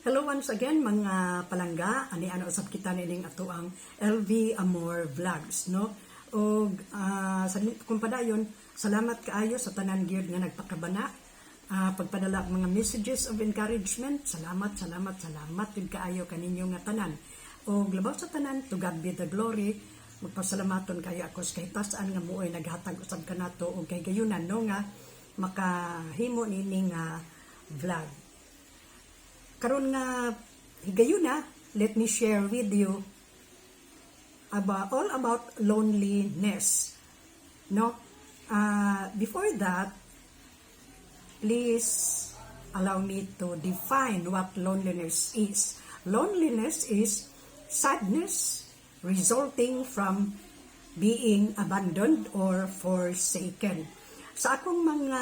Hello once again mga palangga, ani ano usab kita nining ato ang LV Amor Vlogs, no? Og sa kung padayon, salamat kaayo sa tanan gyud nga nagpakabana, pagpadala mga messages of encouragement. Salamat gyud kaayo kaninyo nga tanan. Og labaw sa tanan, to God be the glory. Magpasalamaton kayo ako sa kahit-saan nga muoy naghatag usab kanato og kay gayunan, no, nga makahimo nining vlog. Karon nga higayuna, let me share with you all about loneliness. No? Before that, please allow me to define what loneliness is. Loneliness is sadness resulting from being abandoned or forsaken. Sa akong mga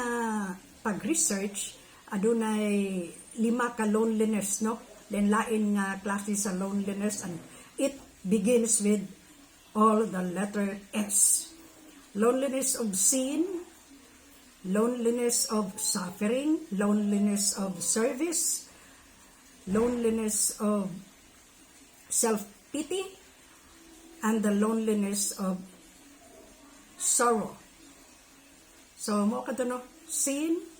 pag-research, adunay 5 ka loneliness, no? Then lain nga klase sa loneliness, and it begins with all the letter S. Loneliness of sin, loneliness of suffering, loneliness of service, loneliness of self-pity, and the loneliness of sorrow. So, mo ka no? Sin,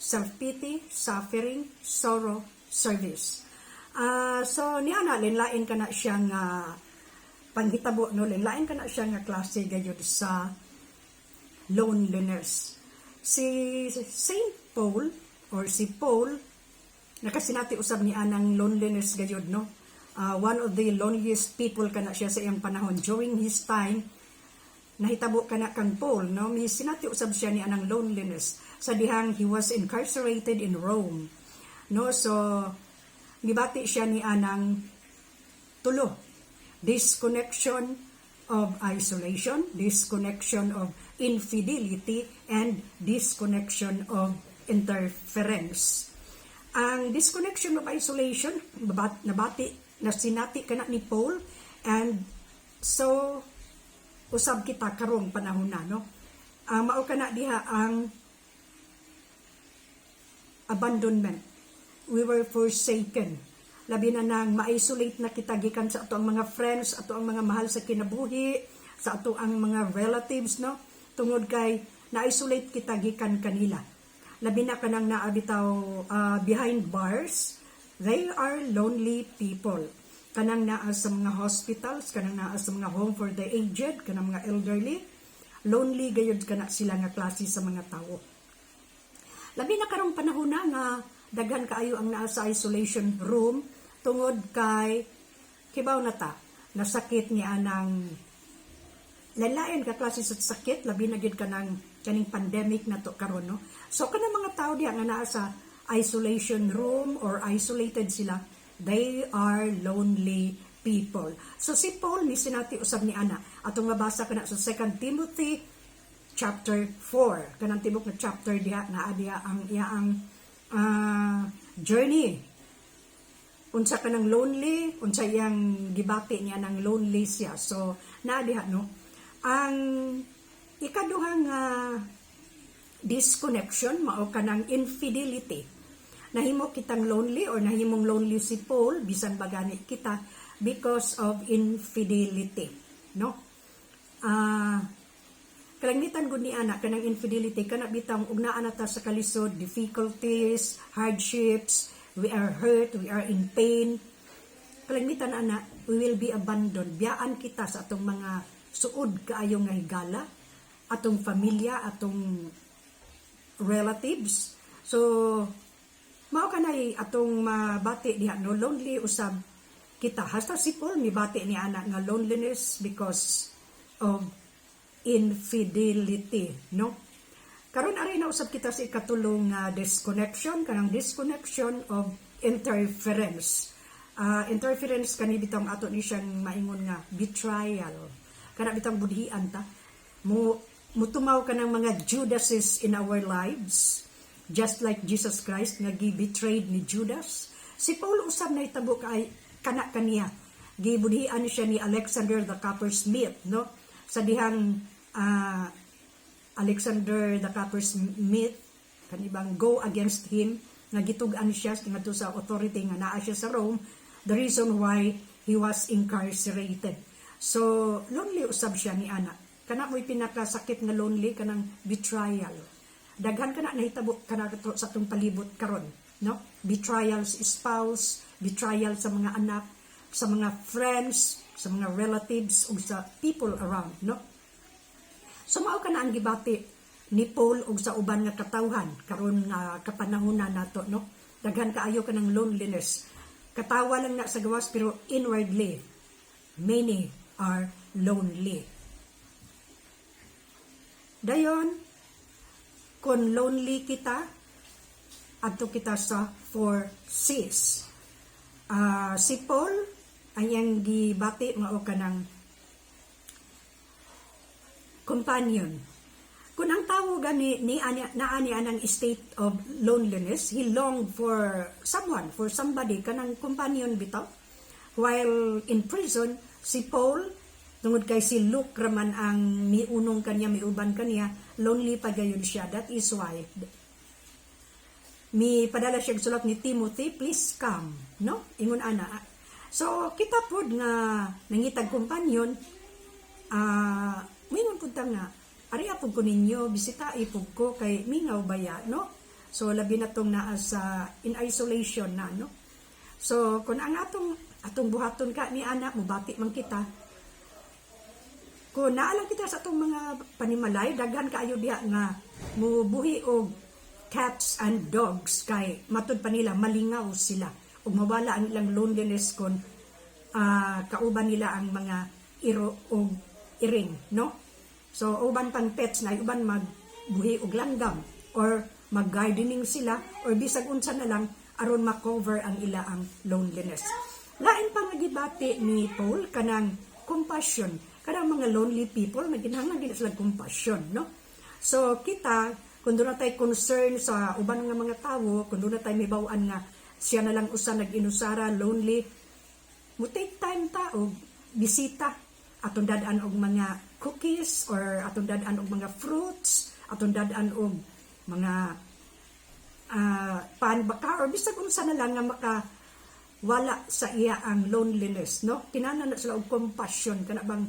self-pity, suffering, sorrow, service. So, niana, linlain ka na siyang panghitabo, no? Linlain ka na siyang klase gayud sa loneliness. Si Saint Paul, or si Paul, nakasinati usab ni anang loneliness gayud, no? One of the loneliest people ka na siya sa iyang panahon. During his time, nahitabo ka na kang Paul, no? May sinati usab siya ni anang loneliness sa dihang he was incarcerated in Rome, no? So gibati siya ni anang tulo: disconnection of isolation, disconnection of infidelity, and disconnection of interference. Ang disconnection of isolation, nabati na sinati kana ni Paul, and so usab kita karong panahon na, no? Mao kana diha ang abandonment. We were forsaken. Labi na nang ma-isolate na kita gikan sa ato ang mga friends, ato ang mga mahal sa kinabuhi, sa ato ang mga relatives, no? Tungod kay na-isolate kita gikan kanila. Labi na kanang naabitaw behind bars. They are lonely people. Kanang naa sa mga hospitals, kanang naa sa mga home for the aged, kanang mga elderly. Lonely gayud kana sila nga klase sa mga tao. Labi na karong panahon na nga daghan kaayo ang naa sa isolation room tungod kay kibaw na ta nasakit ni anang lain ka klase sa sakit, labi na gid kanang kaning pandemic na to karon, no? So kanang mga tao diha nga naa sa isolation room or isolated sila, they are lonely people. So si Paul ni sinati usab ni ana atong mabasa kana sa 2 Timothy chapter 4, kanang tibok na chapter diha naa diha ang iyaang journey. Unsa kanang lonely, unsa iyang gibati niya nang lonely siya. So naa diha, no? Ang ikaduhang disconnection mao kanang infidelity. Nahimo kitang lonely or nahimong lonely si Paul bisan bagani kita because of infidelity, no? Kalangitan gud ni ana kanang infidelity kana bitang ug naa nata sa kalisod, difficulties, hardships, we are hurt, we are in pain. Kalangitan ana, we will be abandoned. Biyaan kita sa atong mga suod kaayo nga higala, atong pamilya, atong relatives. So mao kanay atong mabati diha, no? Lonely usab kita. Hasta si Paul mibati ni ana nga loneliness because of infidelity, no? Karon ari na usab kita sa ikatulong disconnection, kanang disconnection of interference. Interference kani bitang ato ni siyang maingon nga betrayal. Kana bitang budhian ta mutumaw kanang mga Judases in our lives, just like Jesus Christ nga gi-betrayed ni Judas. Si Paul usab na itabo kay kana kaniya. Gibudhian siya ni Alexander the Coppersmith, no? Sa dihang Alexander the Coppersmith kanibang go against him nga gitugan siya ngadto sa authority nga naa siya sa Rome, the reason why he was incarcerated. So lonely usab siya ni ana. Kana mo'y pinakasakit nga lonely kanang betrayal. Daghan kana nahitabo kana sa atong palibot karon, no? Betrayal sa spouse, betrayal sa mga anak, sa mga friends, sa mga relatives ug sa people around, no? So mao kana ang gibati ni Paul ug sa uban nga katawhan karon nga kapanahonan nato, no? Daghan kaayo kanang loneliness. Katawa lang na sa gawas pero inwardly many are lonely. Dayon kung lonely kita, adto kita sa 4 C's. Si Paul, ayang gibati mao kanang companion. Kung ang tao gani naani anang state of loneliness, he longed for someone, for somebody, kanang companion bitaw. While in prison, si Paul, tungod kay si Luke raman ang miunong kanya, miuban kanya, lonely pa gayon siya. That is why mi padala siya sulat ni Timothy, please come, no? Ingon ana. So kita pod nga nangitag companion, mingon pud ta nga ari apod ko ninyo bisita ipod ko kay mingaw baya, no? So labi na tong naa sa in isolation na, no? So kun ang atong buhaton ka ni ana mubati man kita, kung naalang kita sa itong mga panimalay, daghan kaayo diha nga mubuhi og cats and dogs kay matud pa nila malingaw sila ug mawala ang ilang loneliness kung kauban nila ang mga iro o iring, no? So uban pang pets na uban magbuhi og langgam or mag-gardening sila or bisag unsa na lang aron ma-cover ang ila ang loneliness. Lain pa nga gibati ni Paul kanang compassion. Kanang mga lonely people, naginahanglan din sila compassion, no? So, kita, kung doon na tayo concern sa uban nga mga tao, kung doon na tayo may bawaan nga siya na lang usa nag-inusara, lonely, mo take time ta og bisita, atong dadaan og mga cookies, or atong dadaan og mga fruits, atong dadaan og mga panbaka, or bisag unsa na lang nga wala sa iya ang loneliness, no? Kinahanglan na sila og compassion, kana bang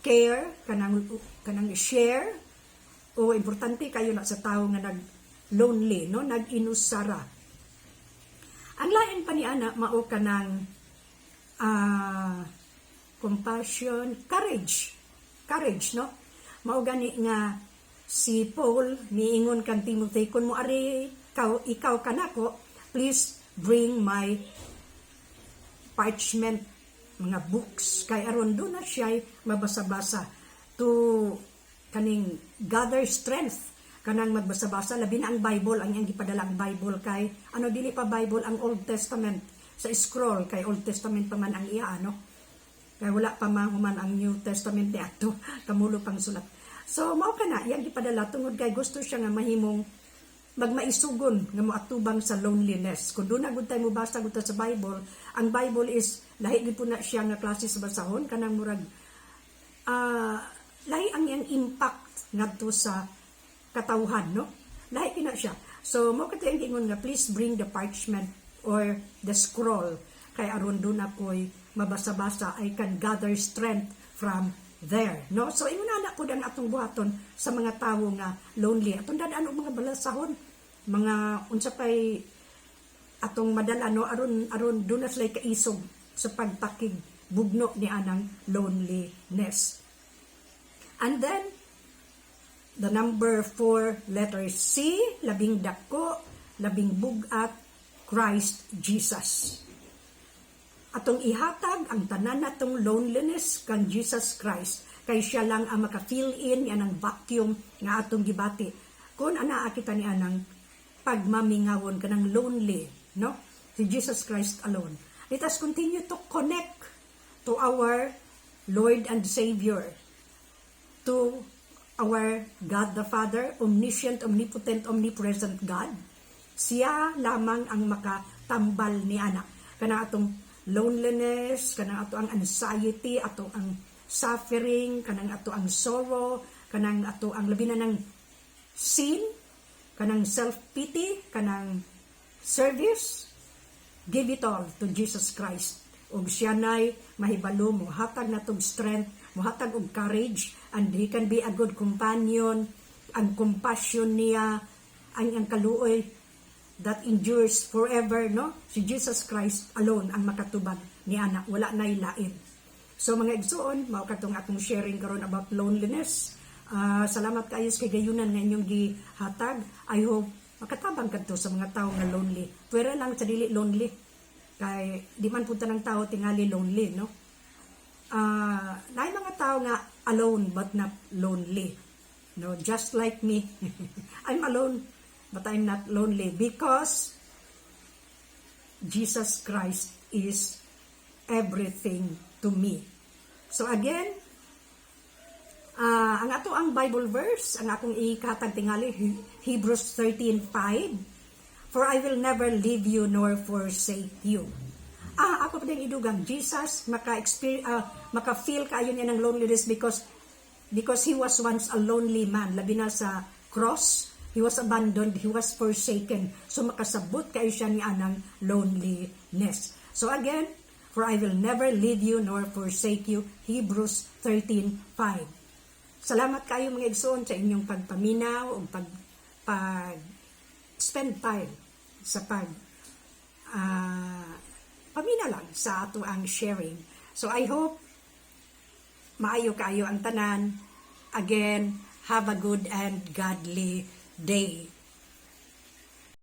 care, kanang share, o importante kayo na sa tao nga nag-lonely, no? Nag-inusara. Ang lain pa ni ana, mao kanang compassion, courage, no? Mao gani nga si Paul, miingon kang Timothy, kung mo ari ikaw kanako, please bring my parchment, mga books, kay aron do na siya mabasa-basa to kaning gather strength kanang magbasa-basa, labi na ang Bible, ang iyang gipadala ang Bible kay dili pa Bible ang Old Testament sa scroll, kay Old Testament pa man ang iya, kay wala pa man ang New Testament ni ato kamulo pang sulat. So mao kana iyang gipadala tungod kay gusto siya nga mahimong magmaisugon nga moatubang sa loneliness. Kung doon na gud tayo mubasa gud sa Bible, ang Bible is lahi gid po na siya nga klase sa basahon kanang murag lahi ang iyang impact ngadto sa katawhan, no? Lahi kina siya. So mo katay ang ingon nga please bring the parchment or the scroll kay aron doon ako'y mabasa-basa, I can gather strength from there, no? So ingon na po ang atong buhaton sa mga tawo nga lonely, atong dadaan og mga balasahon, mga unsa pay atong madala, no? aron do na sila kaisog sa pagpakig bugno ni anang loneliness. And then the number 4 letter C, labing dako, labing bugat, Christ Jesus. Atong ihatag ang tanan natong loneliness kang Jesus Christ, kay siya lang ang maka-fill in yan ang vacuum nga atong gibati kung anaa kita ni anang pagmamingawon kanang lonely, no? Si Jesus Christ alone. Let us continue to connect to our Lord and Savior, to our God the Father, omniscient, omnipotent, omnipresent God. Siya lamang ang makatambal ni ana kana atong loneliness, kanang ato ang anxiety, ato ang suffering, kanang ato ang sorrow, kanang ato ang labi na ng sin, kanang self-pity, kanang service, give it all to Jesus Christ. Ug siya nay mahibalo mo, hatag na tong strength, mohatag og courage, and he can be a good companion. Ang compassion niya, ang kaluoy that endures forever, no? Si Jesus Christ alone ang makatubag ni ana, wala nay lain. So mga igsoon, mao katong akong sharing karon about loneliness. Salamat kayo sa kagayunan nga inyong gihatag. I hope makatabang kadto sa mga tao nga lonely. Pero lang sa dili lonely. Kay di man punta ng tao tingali lonely, no? Naay mga tao nga alone but not lonely. No, just like me. I'm alone but I'm not lonely because Jesus Christ is everything to me. So again, ang ato ang Bible verse, ang akong ikatag tingali, Hebrews 13:5. For I will never leave you nor forsake you. Ako pa din idugang, Jesus, maka-feel kayo niya ng loneliness because he was once a lonely man. Labi na sa cross, he was abandoned, he was forsaken. So makasabot kayo siya niya ng loneliness. So again, for I will never leave you nor forsake you. Hebrews 13:5. Salamat kayo mga igsoon sa inyong pagpaminaw o spend time sa pamina lang sa ato ang sharing. So I hope maayo kayo ang tanan. Again, have a good and godly day.